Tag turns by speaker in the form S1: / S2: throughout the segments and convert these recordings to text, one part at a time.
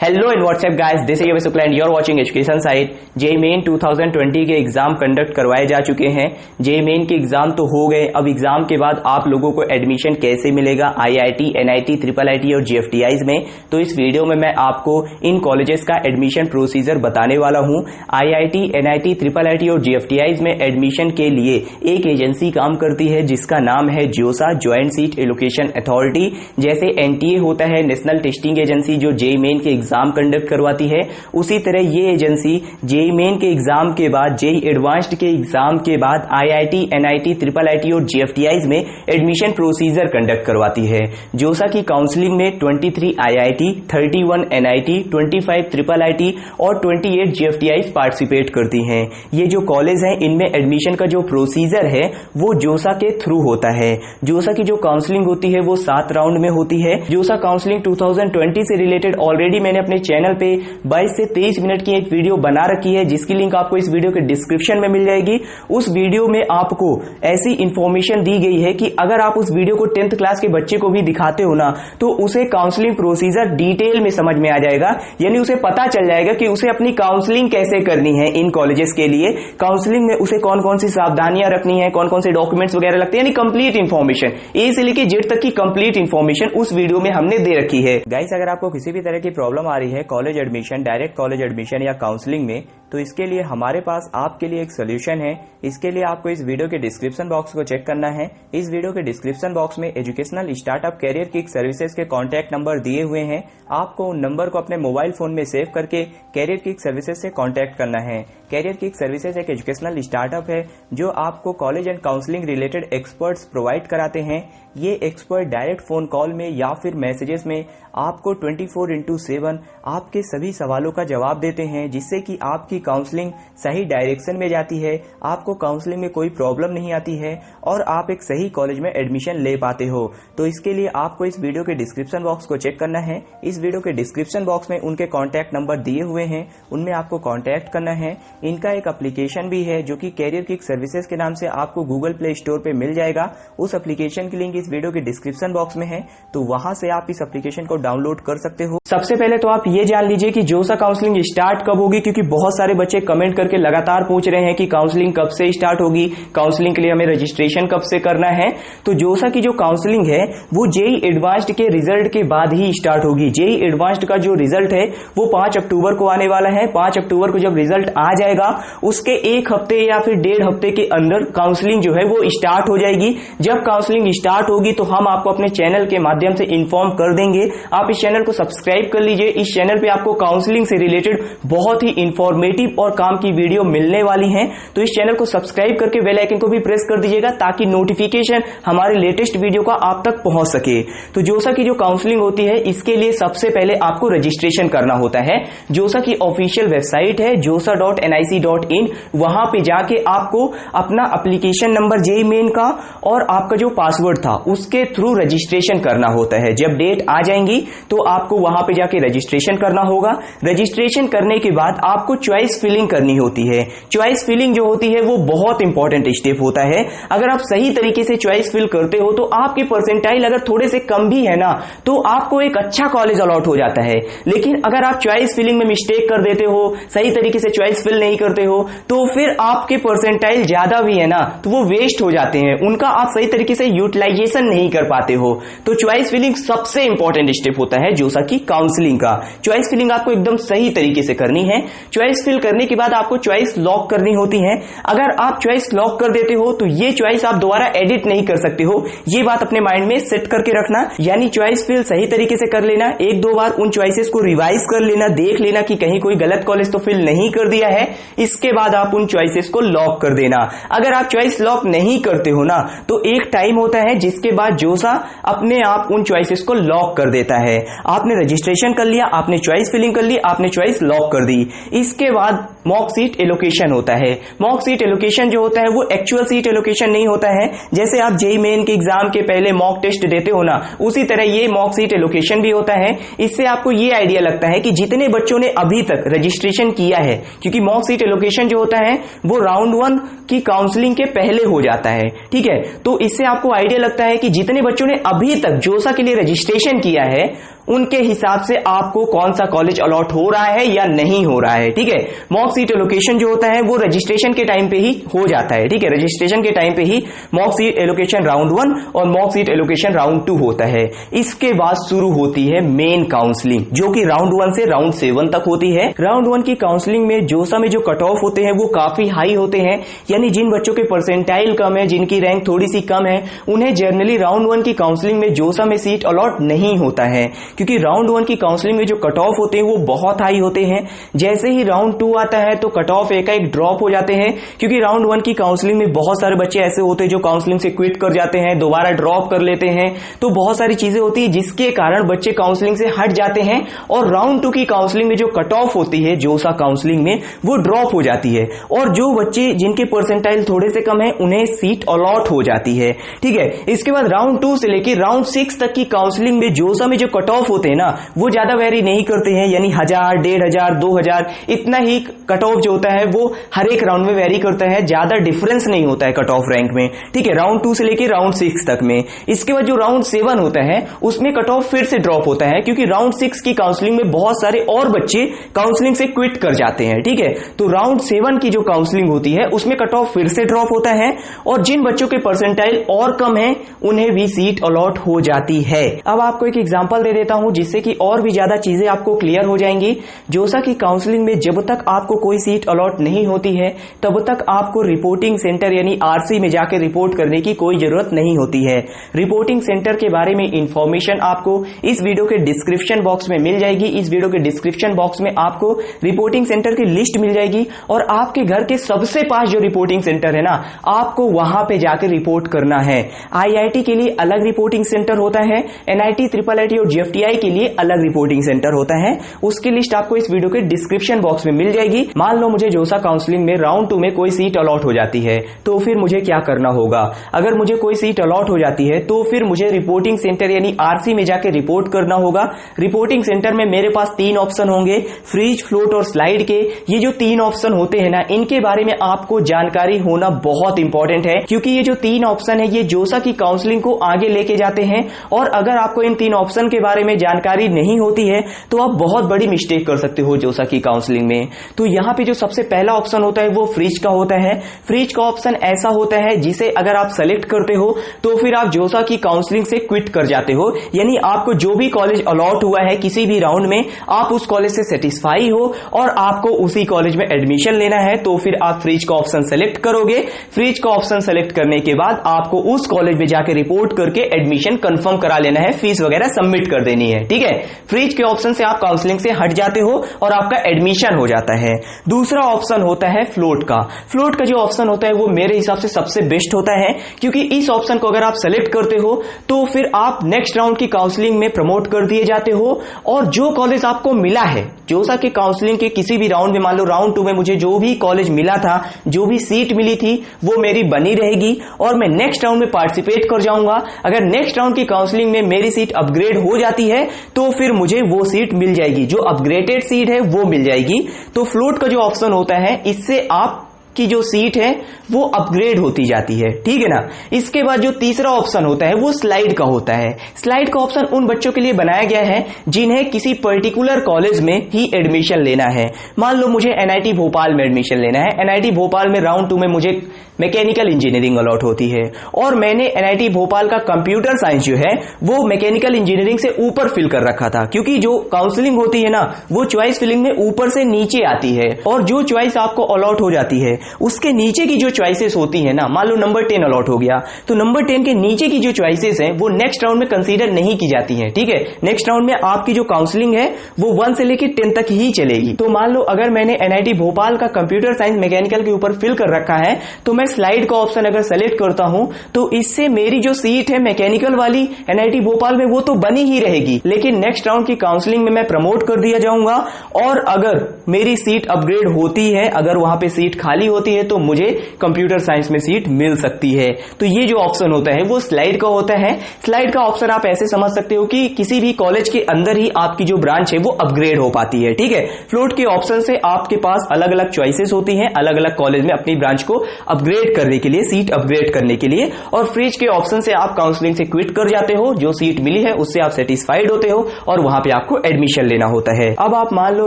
S1: Hello in WhatsApp guys, this is Shukla and you are watching education site. JEE main 2020 के exam conduct करवाए जा चुके हैं। JEE main के एग्जाम तो हो गए, अब एग्जाम के बाद आप लोगों को एडमिशन कैसे मिलेगा आईआईटी, एनआईटी, ट्रिपल आईटी और जीएफटीआईज में, तो इस वीडियो में मैं आपको इन कॉलेजेस का एडमिशन प्रोसीजर बताने वाला हूं। आईआईटी, एनआईटी, ट्रिपल आईटी और जीएफटीआईज में एडमिशन के लिए एक एजेंसी काम करती है जिसका नाम है जोसा, ज्वाइंट सीट एलोकेशन अथॉरिटी। जैसे एनटीए होता है, नेशनल टेस्टिंग एजेंसी, जो जेईई मेन के एग्जाम कंडक्ट करवाती है, उसी तरह ये एजेंसी जेईई मेन के एग्जाम के बाद, जेईई एडवांस्ड के एग्जाम के बाद आईआईटी, एनआईटी, ट्रिपल आईटी और जीएफटीआईज में एडमिशन प्रोसीजर कंडक्ट करवाती है। जोसा की काउंसलिंग में 23 आईआईटी, 31 एनआईटी, 25 ट्रिपल आईटी और 28 जीएफटीआईज पार्टिसिपेट करती हैं। ये जो कॉलेज हैं, इनमें एडमिशन का जो प्रोसीजर है वो जोसा के थ्रू होता है। जोसा की जो काउंसलिंग होती है वो 7 राउंड में होती है। जोसा काउंसलिंग 2020 से रिलेटेड ऑलरेडी मैंने अपने चैनल पे 22 से 23 मिनट की एक वीडियो बना रखी है, जिसकी लिंक आपको इस वीडियो के डिस्क्रिप्शन में मिल जाएगी। उस वीडियो में आपको ऐसी इंफॉर्मेशन दी गई है कि अगर आप उस वीडियो को 10th क्लास के बच्चे को भी दिखाते हो ना, तो उसे काउंसलिंग प्रोसीजर डिटेल में समझ में आ जाएगा। यानी उसे पता चल जाएगा कि उसे अपनी काउंसलिंग कैसे करनी है इन कॉलेजेस के लिए। काउंसलिंग में उसे कौन कौन सी सावधानियां रखनी है, कौन कौन से डॉक्यूमेंट्स वगैरह लगते हैं, यानी कंप्लीट इंफॉर्मेशन, ए से लेके जेड तक की कंप्लीट इंफॉर्मेशन उस वीडियो में हमने दे रखी है। गाइस, अगर आपको किसी भी तरह की प्रॉब्लम आ रही है college admission, direct college admission या काउंसलिंग में, तो इसके लिए हमारे पास आपके लिए एक सोल्यूशन है। इसके लिए आपको इस वीडियो के डिस्क्रिप्शन बॉक्स को चेक करना है। इस वीडियो के डिस्क्रिप्शन बॉक्स में educational startup career kick services के कॉन्टैक्ट नंबर दिए हुए हैं। आपको उन नंबर को अपने मोबाइल फोन में सेव करके कैरियर किक सर्विसेज से कॉन्टैक्ट करना है। कैरियर किक सर्विसेज एक एजुकेशनल स्टार्टअप है जो आपको college and counselling related experts provide कराते हैं। ये एक्सपर्ट डायरेक्ट फोन कॉल में या फिर मैसेजेस में आपको 24/7 आपके सभी सवालों का जवाब देते हैं, जिससे कि आपकी काउंसलिंग सही डायरेक्शन में जाती है, आपको काउंसलिंग में कोई प्रॉब्लम नहीं आती है और आप एक सही कॉलेज में एडमिशन ले पाते हो। तो इसके लिए आपको इस वीडियो के डिस्क्रिप्शन बॉक्स को चेक करना है। इस वीडियो के डिस्क्रिप्शन बॉक्स में उनके कॉन्टैक्ट नंबर दिए हुए हैं, उनमें आपको कॉन्टैक्ट करना है। इनका एक एप्लीकेशन भी है जो कि कैरियर किक सर्विसेज के नाम से आपको गूगल प्ले स्टोर पे मिल जाएगा। उस एप्लीकेशन की लिंक इस वीडियो के डिस्क्रिप्शन बॉक्स में है, तो वहां से आप इस एप्लीकेशन को डाउनलोड कर सकते हो। सबसे पहले तो आप ये जान लीजिए कि जोसा काउंसलिंग स्टार्ट कब होगी, क्योंकि बहुत सारे बच्चे कमेंट करके लगातार पूछ रहे हैं कि काउंसलिंग कब से स्टार्ट होगी, काउंसलिंग के लिए हमें रजिस्ट्रेशन कब से करना है। तो जोसा की जो काउंसलिंग है वो जेईई एडवांस्ड के रिजल्ट के बाद ही स्टार्ट होगी। जेईई एडवांस्ड का जो रिजल्ट है वो 5 अक्टूबर को आने वाला है। 5 अक्टूबर को जब रिजल्ट आ जाएगा, उसके 1 हफ्ते या फिर 1.5 हफ्ते के अंदर काउंसलिंग जो है वो स्टार्ट हो जाएगी। जब काउंसलिंग स्टार्ट होगी तो हम आपको अपने चैनल के माध्यम से इन्फॉर्म कर देंगे। आप इस चैनल को सब्सक्राइब कर लीजिए। इस चैनल पे आपको काउंसलिंग से रिलेटेड बहुत ही इंफॉर्मेटिव और काम की वीडियो मिलने वाली हैं। तो इस चैनल को सब्सक्राइब करके बेल आइकन को भी प्रेस कर दीजिएगा ताकि नोटिफिकेशन हमारे लेटेस्ट वीडियो का आप तक पहुंच सके। तो जोसा की जो काउंसलिंग होती है, इसके लिए सबसे पहले आपको रजिस्ट्रेशन करना होता है। जोसा की ऑफिशियल वेबसाइट है josa.nic.in, वहां पे जाके आपको अपना एप्लीकेशन नंबर जेईई मेन का और आपका जो पासवर्ड था उसके थ्रू रजिस्ट्रेशन करना होता है। जब डेट आ जाएंगी तो आपको वहां पे जाके रजिस्ट्रेशन करना होगा। रजिस्ट्रेशन करने के बाद आपको चॉइस फिलिंग करनी होती है। चॉइस फिलिंग जो होती है वो बहुत इंपॉर्टेंट स्टेप होता है। अगर आप सही तरीके से चॉइस फिल करते हो तो आपके परसेंटाइल अगर थोड़े से कम भी है ना, तो आपको एक अच्छा कॉलेज अलॉट हो जाता है। लेकिन अगर आप चॉइस फिलिंग में मिस्टेक कर देते हो, सही तरीके से चॉइस फिल नहीं करते हो, तो फिर आपके परसेंटाइल ज्यादा भी है ना, तो वो वेस्ट हो जाते हैं, उनका आप सही तरीके से यूटिलाइजेशन नहीं कर पाते हो। तो चॉइस फिलिंग सबसे इंपॉर्टेंट स्टेप होता है जोसा की काउंसलिंग का। चॉइस फिलिंग आपको एकदम सही तरीके से करनी है। चॉइस फिल करने के बाद आपको चॉइस लॉक करनी होती है। अगर आप चॉइस लॉक कर देते हो तो ये चॉइस आप दोबारा एडिट नहीं कर सकते हो। ये बात अपने माइंड में सेट करके रखना। यानी चॉइस फिल सही तरीके से कर लेना, 1-2 बार उन चॉइसेस को रिवाइज कर लेना, देख लेना कि कहीं कोई गलत कॉलेज तो फिल नहीं कर दिया है। इसके बाद आप उन चॉइसेस को लॉक कर देना। अगर आप चॉइस लॉक नहीं करते हो ना, तो एक टाइम होता है जिसके बाद जोसा अपने आप उन चॉइसेस को लॉक कर देता है। आपने रजिस्ट्रेशन कर लिया, आपने चॉइस फिलिंग कर ली, आपने चॉइस लॉक कर दी। इसके बाद मॉक सीट एलोकेशन होता है। मॉक सीट एलोकेशन जो होता है वो एक्चुअल सीट एलोकेशन नहीं होता है। जैसे आप जेईई मेन के एग्जाम के पहले मॉक टेस्ट देते हो ना, उसी तरह ये मॉक सीट एलोकेशन भी होता है। इससे आपको ये आइडिया लगता है कि जितने बच्चों ने अभी तक रजिस्ट्रेशन किया है, क्योंकि मॉक सीट एलोकेशन जो होता है वो राउंड 1 की काउंसलिंग के पहले हो जाता है, ठीक है। तो इससे आपको आइडिया लगता है कि जितने बच्चों ने अभी तक जोसा के लिए रजिस्ट्रेशन किया है उनके हिसाब से आपको कौन सा कॉलेज अलॉट हो रहा है या नहीं हो रहा है। ठीक है, मॉक सीट एलोकेशन जो होता है वो रजिस्ट्रेशन के टाइम पे ही हो जाता है। ठीक है, रजिस्ट्रेशन के टाइम पे ही मॉक सीट एलोकेशन राउंड 1 और मॉक सीट एलोकेशन राउंड 2 होता है। इसके बाद शुरू होती है मेन काउंसलिंग, जो कि राउंड 1 से राउंड 7 तक होती है। राउंड 1 की काउंसलिंग में जोसा में जो कट ऑफ होते हैं वो काफी हाई होते हैं, यानी जिन बच्चों के परसेंटाइल कम है, जिनकी रैंक थोड़ी सी कम है, उन्हें जनरली राउंड 1 की काउंसलिंग में जोसा में सीट अलॉट नहीं होता है, क्योंकि राउंड 1 की काउंसलिंग में जो कट ऑफ होते हैं वो बहुत हाई होते हैं। जैसे ही राउंड 2 आता है तो कट ऑफ एक ड्रॉप हो जाते हैं, क्योंकि राउंड 1 की काउंसलिंग में बहुत सारे बच्चे ऐसे होते हैं जो काउंसलिंग से क्विट कर जाते हैं, दोबारा ड्रॉप कर लेते हैं। तो बहुत सारी चीजें होती है जिसके कारण बच्चे काउंसलिंग से हट जाते हैं और राउंड 2 की काउंसलिंग में जो कट ऑफ होती है जोसा काउंसलिंग में वो ड्रॉप हो जाती है, और जो बच्चे जिनके परसेंटाइल थोड़े से कम है उन्हें सीट अलॉट हो जाती है। ठीक है, इसके बाद राउंड 2 से लेकर राउंड 6 तक की काउंसलिंग में जोसा में जो कट ऑफ होते हैं ना वो ज्यादा वेरी नहीं करते हैं, यानी 1000, 1500, 2000 इतना ही कट ऑफ जो होता है वो हर एक राउंड में वेरी करता है, ज्यादा डिफरेंस नहीं होता है कट ऑफ रैंक में। ठीक है, राउंड 2 से लेकर राउंड 6 तक में। इसके बाद जो राउंड 7 होता है उसमें कट ऑफ फिर से ड्रॉप होता है, क्योंकि राउंड 6 की काउंसलिंग में बहुत सारे और बच्चे काउंसलिंग से क्विट कर जाते हैं। ठीक है, तो राउंड 7 की जो काउंसलिंग होती है उसमें कट ऑफ फिर से ड्रॉप होता है, और जिन बच्चों के परसेंटाइल और कम है उन्हें भी सीट अलॉट हो जाती है। अब आपको एक एग्जांपल दे देता हूं जिससे कि और भी ज्यादा चीजें आपको क्लियर हो जाएंगी। जोसा की काउंसलिंग में जब तक आपको कोई सीट अलॉट नहीं होती है तब तक आपको रिपोर्टिंग सेंटर यानी आरसी में जाकर रिपोर्ट करने की कोई जरूरत नहीं होती है। रिपोर्टिंग सेंटर के बारे में इंफॉर्मेशन आपको इस वीडियो के डिस्क्रिप्शन बॉक्स में मिल जाएगी। इस वीडियो के डिस्क्रिप्शन बॉक्स में आपको रिपोर्टिंग सेंटर की लिस्ट मिल जाएगी, और आपके घर के सबसे पास जो रिपोर्टिंग सेंटर है ना आपको वहां पे जाकर रिपोर्ट करना है। आईआईटी के लिए अलग रिपोर्टिंग सेंटर होता है, एनआईटी, ट्रिपल आईटी और जीएफटीआई के लिए अलग रिपोर्टिंग सेंटर होता है। उसकी लिस्ट आपको इस वीडियो के डिस्क्रिप्शन बॉक्स में मिल जाएगी। मान लो मुझे जोसा काउंसलिंग में राउंड 2 में कोई सीट अलॉट हो जाती है, तो फिर मुझे क्या करना होगा? अगर मुझे कोई सीट अलॉट हो जाती है तो फिर मुझे रिपोर्टिंग सेंटर यानी आरसी में जाकर रिपोर्ट करना होगा। रिपोर्टिंग सेंटर में मेरे पास 3 ऑप्शन होंगे, फ्रीज, फ्लोट और स्लाइड के। ये जो 3 ऑप्शन होते हैं ना इनके बारे में आपको जानकारी होना बहुत इंपॉर्टेंट है, क्योंकि ये जो 3 ऑप्शन है ये जोसा की काउंसलिंग को आगे लेके जाते हैं, और अगर आपको इन 3 ऑप्शन के बारे में जानकारी नहीं होती है तो आप बहुत बड़ी मिस्टेक कर सकते हो जोसा की काउंसलिंग में। तो यहाँ पे जो सबसे पहला ऑप्शन होता है वो फ्रीज का होता है। फ्रीज का ऑप्शन ऐसा होता है जिसे अगर आप सेलेक्ट करते हो तो फिर आप जोसा की काउंसलिंग से क्विट कर जाते हो, यानी आपको जो भी कॉलेज अलॉट हुआ है किसी भी राउंड में आप उस कॉलेज से सेटिस्फाई हो और आपको उसी कॉलेज में एडमिशन लेना है, तो फिर आप फ्रीज का ऑप्शन सेलेक्ट करोगे। फ्रीज का ऑप्शन सेलेक्ट करने के बाद आपको उस कॉलेज में जाकर रिपोर्ट करके एडमिशन कंफर्म करा लेना है, फीस वगैरह सबमिट कर देनी है। ठीक है, फ्रीज के ऑप्शन से आप काउंसलिंग से हट जाते हो और आपका एडमिशन हो जाता है। दूसरा ऑप्शन होता है फ्लोट का। फ्लोट का जो ऑप्शन होता है वो मेरे हिसाब से सबसे बेस्ट होता है, क्योंकि इस ऑप्शन को अगर आप सेलेक्ट करते हो तो फिर आप नेक्स्ट राउंड की काउंसलिंग में प्रमोट कर दिए जाते हो, और जो कॉलेज आपको मिला है जोसा की काउंसलिंग के किसी भी राउंड में, मान लो राउंड 2 में मुझे जो भी कॉलेज मिला था, जो भी सीट मिली थी वो मेरी बनी रहेगी और मैं नेक्स्ट राउंड में पार्टिसिपेट कर जाऊंगा। अगर नेक्स्ट राउंड की काउंसलिंग में मेरी सीट अपग्रेड हो जाती है तो फिर मुझे वो सीट मिल जाएगी, जो अपग्रेडेड सीट है वो मिल जाएगी। तो फ्लोट का जो ऑप्शन होता है इससे आप की जो सीट है वो अपग्रेड होती जाती है। ठीक है ना। इसके बाद जो तीसरा ऑप्शन होता है वो स्लाइड का होता है। स्लाइड का ऑप्शन उन बच्चों के लिए बनाया गया है जिन्हें किसी पर्टिकुलर कॉलेज में ही एडमिशन लेना है। मान लो मुझे एनआईटी भोपाल में एडमिशन लेना है। एनआईटी भोपाल में राउंड 2 में मुझे मैकेनिकल इंजीनियरिंग अलॉट होती है, और मैंने एनआईटी भोपाल का कंप्यूटर साइंस जो है वो मैकेनिकल इंजीनियरिंग से ऊपर फिल कर रखा था, क्योंकि जो काउंसलिंग होती है ना वो चॉइस फिलिंग में ऊपर से नीचे आती है, और जो चॉइस आपको अलॉट हो जाती है उसके नीचे की जो चॉइसेस होती है ना, मान लो नंबर 10 अलॉट हो गया तो नंबर 10 के नीचे की जो चॉइसेस हैं वो नेक्स्ट राउंड में कंसीडर नहीं की जाती है। ठीक है, नेक्स्ट राउंड में आपकी जो काउंसलिंग है वो 1 से लेकर 10 तक ही चलेगी। तो मान लो अगर मैंने एनआईटी भोपाल का कंप्यूटर साइंस मैकेनिकल के ऊपर फिल कर रखा है तो मैं स्लाइड का ऑप्शन अगर सेलेक्ट करता हूं तो इससे मेरी जो सीट है मैकेनिकल वाली एनआईटी भोपाल में वो तो बनी ही रहेगी, लेकिन नेक्स्ट राउंड की काउंसलिंग में मैं प्रमोट कर दिया जाऊंगा, और अगर मेरी सीट अपग्रेड होती है, अगर वहां पे सीट खाली होती है तो मुझे कंप्यूटर साइंस में सीट मिल सकती है। तो ये जो ऑप्शन होता है वो स्लाइड का होता है। स्लाइड का ऑप्शन आप ऐसे समझ सकते हो कि किसी भी कॉलेज के अंदर ही आपकी जो ब्रांच है वो अपग्रेड हो पाती है, ठीक है। फ्लोट के ऑप्शन से आपके पास अलग अलग चॉइसेस होती हैं अलग अलग कॉलेज में अपनी ब्रांच को अपग्रेड करने के लिए, सीट अपग्रेड करने के लिए। और फ्रीज के ऑप्शन से आप काउंसलिंग से क्विट कर जाते हो, जो सीट मिली है उससे आप सेटिस्फाइड होते हो और वहां पे आपको एडमिशन लेना होता है। अब आप मान लो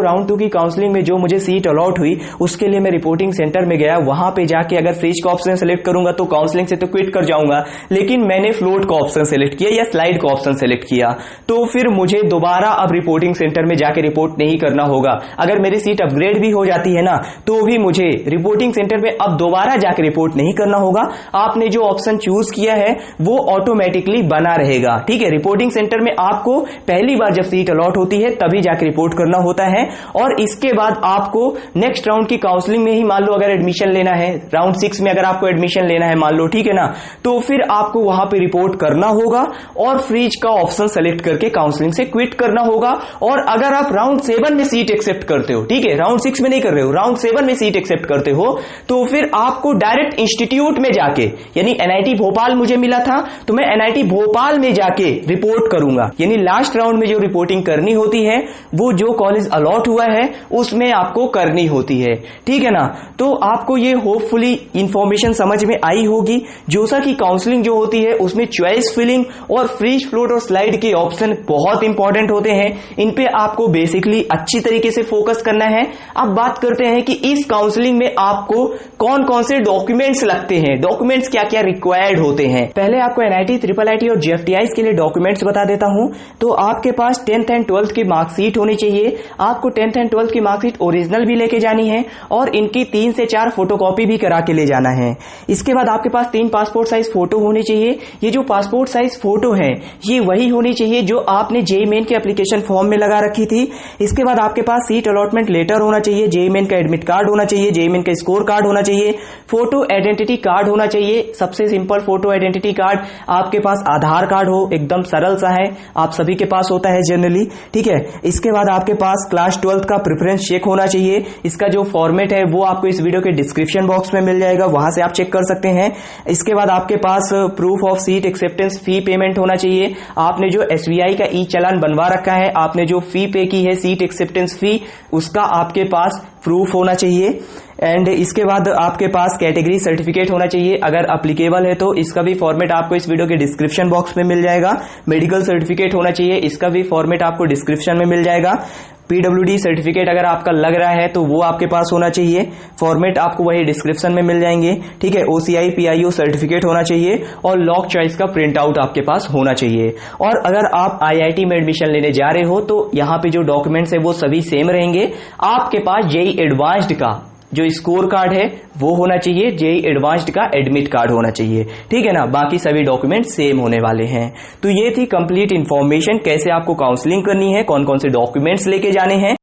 S1: राउंड 2 की काउंसलिंग में जो मुझे सीट अलॉट हुई उसके लिए मैं रिपोर्टिंग सेंटर में गया, वहां पे जाके अगर फ्रीज का ऑप्शन सेलेक्ट करूंगा तो काउंसलिंग से तो क्विट कर जाऊंगा, लेकिन मैंने फ्लोट का ऑप्शन सेलेक्ट किया या स्लाइड का ऑप्शन सेलेक्ट किया तो फिर मुझे दोबारा अब रिपोर्टिंग सेंटर में जाके रिपोर्ट नहीं करना होगा। अगर मेरी सीट अपग्रेड भी हो जाती है ना तो भी मुझे रिपोर्टिंग सेंटर में अब दोबारा जाके रिपोर्ट नहीं करना होगा। आपने जो ऑप्शन चूज किया है वो ऑटोमेटिकली बना रहेगा, ठीक है। रिपोर्टिंग सेंटर में आपको पहली बार जब सीट अलॉट होती है तभी जाके रिपोर्ट करना होता है और इसके बाद आपको नेक्स्ट राउंड की काउंसलिंग में ही मान लो अगर एडमिशन लेना है, राउंड 6 में अगर आपको एडमिशन लेना है मान लो, ठीक है ना, तो फिर आपको वहां पे रिपोर्ट करना होगा और फ्रीज का ऑप्शन सेलेक्ट करके काउंसलिंग से क्विट करना होगा। और अगर आप राउंड 7 में सीट एक्सेप्ट करते हो, ठीक है, राउंड 6 में नहीं कर रहे हो, राउंड 7 में सीट एक्सेप्ट करते हो तो फिर आपको डायरेक्ट इंस्टीट्यूट में जाके, यानी एनआईटी भोपाल मुझे मिला था तो मैं एनआईटी भोपाल में जाके रिपोर्ट करूंगा। यानी लास्ट राउंड में जो रिपोर्टिंग करनी होती है वो जो कॉलेज अलॉट हुआ है उसमें आपको करनी होती है, ठीक है ना। तो आपको ये होपफुली इंफॉर्मेशन समझ में आई होगी। जोसा की काउंसलिंग जो होती है उसमें चॉइस फिलिंग और फ्रीज, फ्लोट और स्लाइड के ऑप्शन बहुत इंपॉर्टेंट होते हैं। इन पे आपको बेसिकली अच्छी तरीके से फोकस करना है। अब बात करते हैं कि इस काउंसलिंग में आपको कौन कौन से डॉक्यूमेंट्स लगते हैं, डॉक्यूमेंट्स क्या क्या रिक्वायर्ड होते हैं। पहले आपको एनआईटी, ट्रिपल आईटी और जेएफटीआईज के लिए डॉक्यूमेंट्स बता देता हूं। तो आपके पास 10th एंड 12th की मार्कशीट होनी चाहिए। आपको 10th एंड 12th की मार्कशीट ओरिजिनल भी लेके जानी है और इनकी 3 से 4 फोटोकॉपी भी करा के ले जाना है। इसके बाद आपके पास 3 पासपोर्ट साइज फोटो होनी चाहिए। ये जो पासपोर्ट साइज फोटो है ये वही होनी चाहिए जो आपने जेईई मेन के एप्लीकेशन फॉर्म में लगा रखी थी। इसके बाद आपके पास सीट अलॉटमेंट लेटर होना चाहिए, जेईई मेन का एडमिट कार्ड होना चाहिए, जेईई मेन का स्कोर कार्ड होना चाहिए, फोटो आइडेंटिटी कार्ड होना चाहिए। सबसे सिंपल फोटो आइडेंटिटी कार्ड आपके पास आधार कार्ड हो, एकदम सरल सा है, आप सभी के पास होता है जनरली, ठीक है। इसके बाद आपके पास क्लास 12th का प्रेफरेंस चेक होना चाहिए। इसका जो फॉर्मेट है वो आपको इस वीडियो के डिस्क्रिप्शन बॉक्स में मिल जाएगा, वहां से आप चेक कर सकते हैं। इसके बाद आपके पास proof of seat acceptance fee payment होना चाहिए। आपने जो एसबीआई का ई चालान बनवा रखा है, आपने जो फी पे की है सीट एक्सेप्टेंस फी, उसका आपके पास प्रूफ होना चाहिए। एंड इसके बाद आपके पास कैटेगरी सर्टिफिकेट होना चाहिए, अगर अप्लीकेबल है तो इसका भी फॉर्मेट आपको इस वीडियो के डिस्क्रिप्शन बॉक्स में मिल जाएगा। मेडिकल सर्टिफिकेट होना चाहिए, इसका भी फॉर्मेट आपको डिस्क्रिप्शन में मिल जाएगा। पीडब्ल्यूडी सर्टिफिकेट अगर आपका लग रहा है तो वो आपके पास होना चाहिए, फॉर्मेट आपको वही डिस्क्रिप्शन में मिल जाएंगे, ठीक है। ओसीआई पीआईओ सर्टिफिकेट होना चाहिए और लॉक चॉइस का प्रिंट आउट आपके पास होना चाहिए। और अगर आप आईआईटी में एडमिशन लेने जा रहे हो तो यहाँ पे जो डॉक्यूमेंट्स है वो सभी सेम रहेंगे। आपके पास जेईई एडवांस्ड का जो स्कोर कार्ड है वो होना चाहिए, जेईई एडवांस्ड का एडमिट कार्ड होना चाहिए, ठीक है ना। बाकी सभी डॉक्यूमेंट सेम होने वाले हैं। तो ये थी कंप्लीट इंफॉर्मेशन कैसे आपको काउंसलिंग करनी है, कौन कौन से डॉक्यूमेंट्स लेके जाने हैं।